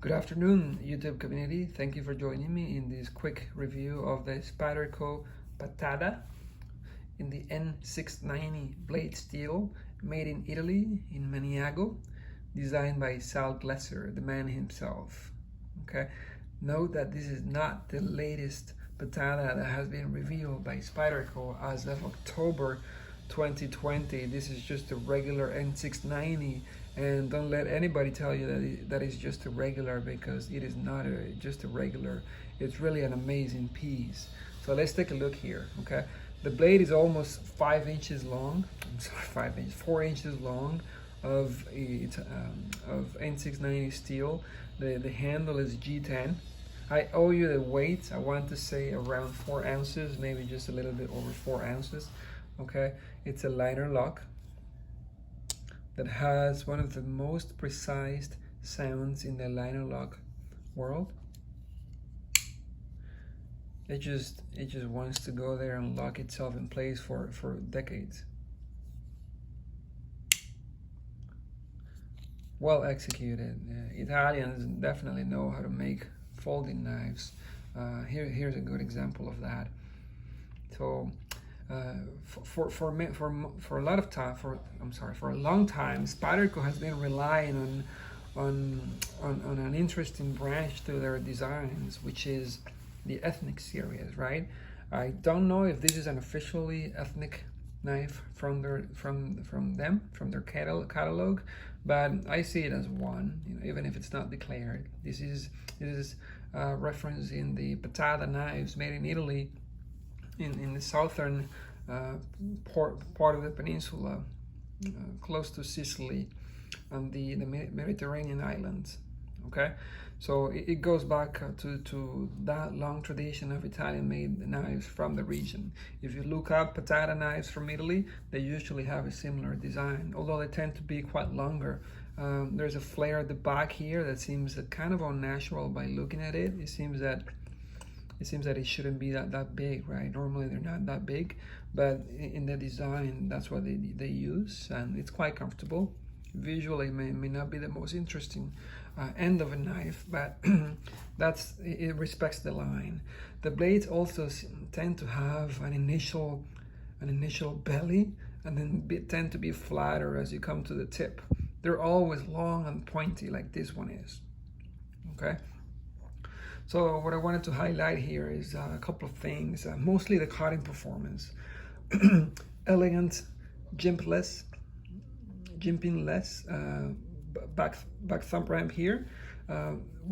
Good afternoon, YouTube community. Thank you for joining me in this quick review of the Spyderco Pattada in the N690 blade steel, made in Italy, in Maniago, designed by Sal Glesser, the man himself. Okay, note that this is not the latest Pattada that has been revealed by Spyderco as of October 2020. This is just a regular N690, and don't let anybody tell you that it's just a regular, because it is not just a regular. It's really an amazing piece. So let's take a look here. Okay, the blade is almost 5 inches long. I'm sorry, 5 inches, 4 inches long of N690 steel. The handle is G10. I owe you the weight. I want to say around 4 ounces, maybe just a little bit over 4 ounces. Okay, it's a liner lock that has one of the most precise sounds in the liner lock world. It just wants to go there and lock itself in place for decades. Well executed. Italians definitely know how to make folding knives. Here's a good example of that. So for a lot of time, for a long time, Spyderco has been relying on an interesting branch to their designs, which is the ethnic series, right? I don't know if this is an officially ethnic knife from their catalog, but I see it as one, even if it's not declared. This is referencing the Pattada knives made in Italy, in the southern part of the peninsula, close to Sicily, and the Mediterranean islands. Okay, so it goes back to that long tradition of Italian-made knives from the region. If you look up Pattada knives from Italy, they usually have a similar design, although they tend to be quite longer. There's a flare at the back here that seems kind of unnatural by looking at it. It seems that it shouldn't be that big, right? Normally they're not that big, but in the design, that's what they use, and it's quite comfortable. Visually, it may not be the most interesting end of a knife, but it respects the line. The blades also tend to have an initial belly, and then tend to be flatter as you come to the tip. They're always long and pointy like this one is. Okay. So what I wanted to highlight here is a couple of things, mostly the cutting performance. Elegant, jimpinless back thumb ramp here.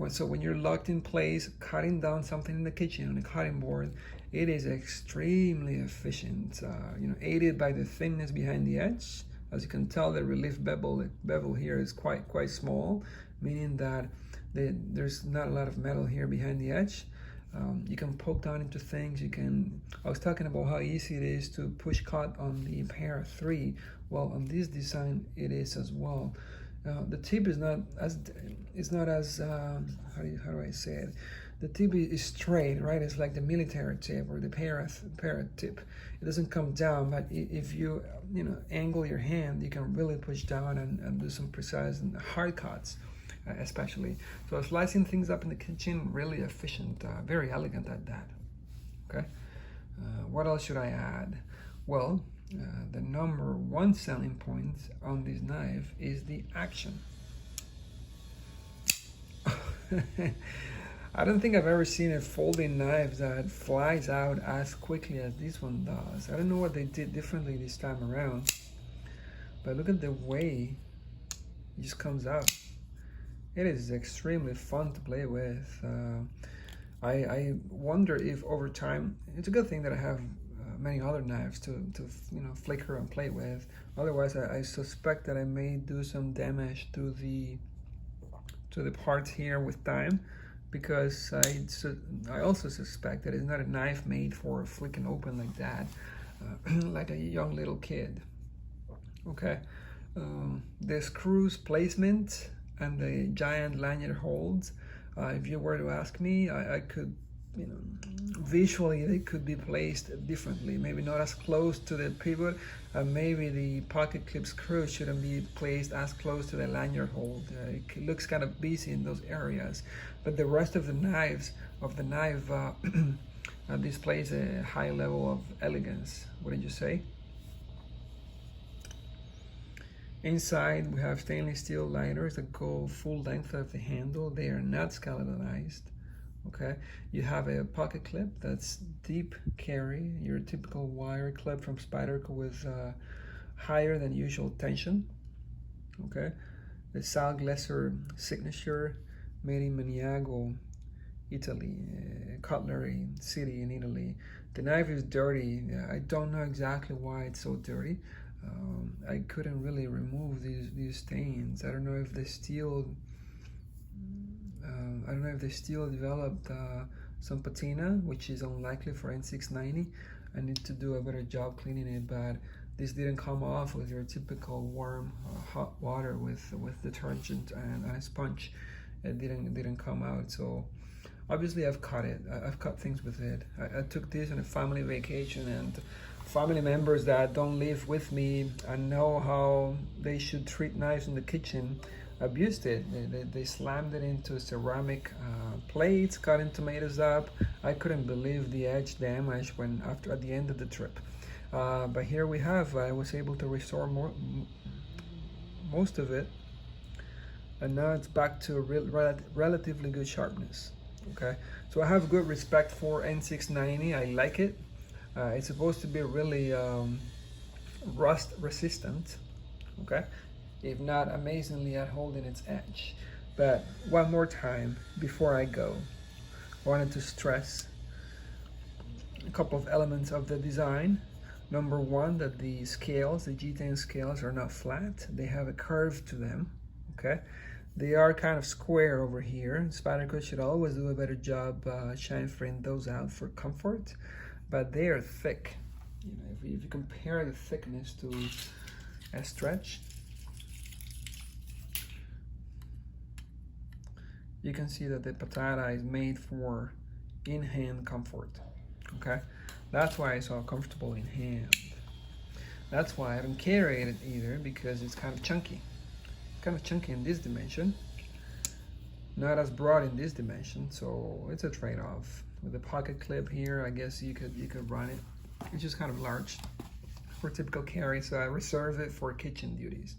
So when you're locked in place, cutting down something in the kitchen on a cutting board, it is extremely efficient. Aided by the thinness behind the edge. As you can tell, the relief bevel here is quite small, meaning that there's not a lot of metal here behind the edge. You can poke down into things. I was talking about how easy it is to push cut on the Para 3. Well, on this design, it is as well. The tip is not as how do I say it? The tip is straight, right? It's like the military tip or the para tip. It doesn't come down, but if you angle your hand, you can really push down and do some precise and hard cuts. Especially. So slicing things up in the kitchen, really efficient, very elegant at that. Okay. What else should I add? Well, the number one selling point on this knife is the action. I don't think I've ever seen a folding knife that flies out as quickly as this one does. I don't know what they did differently this time around, but look at the way it just comes out. It is extremely fun to play with. I wonder if over time, it's a good thing that I have many other knives to flicker and play with. Otherwise, I suspect that I may do some damage to the parts here with time, because I also suspect that it's not a knife made for flicking open like that, like a young little kid. Okay, the screws placement and the giant lanyard holds, if you were to ask me, I could you know, visually they could be placed differently, maybe not as close to the pivot, and maybe the pocket clip screw shouldn't be placed as close to the lanyard hole. It looks kind of busy in those areas, but the rest of the knife displays a high level of elegance, wouldn't you say? Inside we have stainless steel lighters that go full length of the handle. They are not skeletonized. Okay, you have a pocket clip that's deep carry, your typical wire clip from Spyderco with higher than usual tension. Okay, the Sal Glesser signature, made in Maniago, Italy, cutlery city in Italy. The knife is dirty. I don't know exactly why it's so dirty. I couldn't really remove these stains. I don't know if the steel developed some patina, which is unlikely for N690. I need to do a better job cleaning it, but this didn't come off with your typical warm hot water with detergent and a sponge. It didn't come out. So obviously I've cut it. I've cut things with it. I took this on a family vacation, and family members that don't live with me and know how they should treat knives in the kitchen abused it. They slammed it into ceramic plates, cutting tomatoes up. I couldn't believe the edge damage at the end of the trip. But here we have, I was able to restore most of it, and now it's back to relatively good sharpness. Okay, so I have good respect for N690. I like it. It's supposed to be really rust resistant. Okay, if not amazingly at holding its edge. But one more time before I go, I wanted to stress a couple of elements of the design. Number one, that the scales, the G10 scales, are not flat. They have a curve to them. Okay, they are kind of square over here. Spyderco should always do a better job chamfering those out for comfort, but they are thick. You know, if you compare the thickness to a stretch, you can see that the Pattada is made for in-hand comfort. Okay, that's why it's so comfortable in hand. That's why I haven't carried it either, because it's kind of chunky. Kind of chunky in this dimension, not as broad in this dimension, so it's a trade-off. With the pocket clip here, I guess you could run it. It's just kind of large for typical carry, so I reserve it for kitchen duties.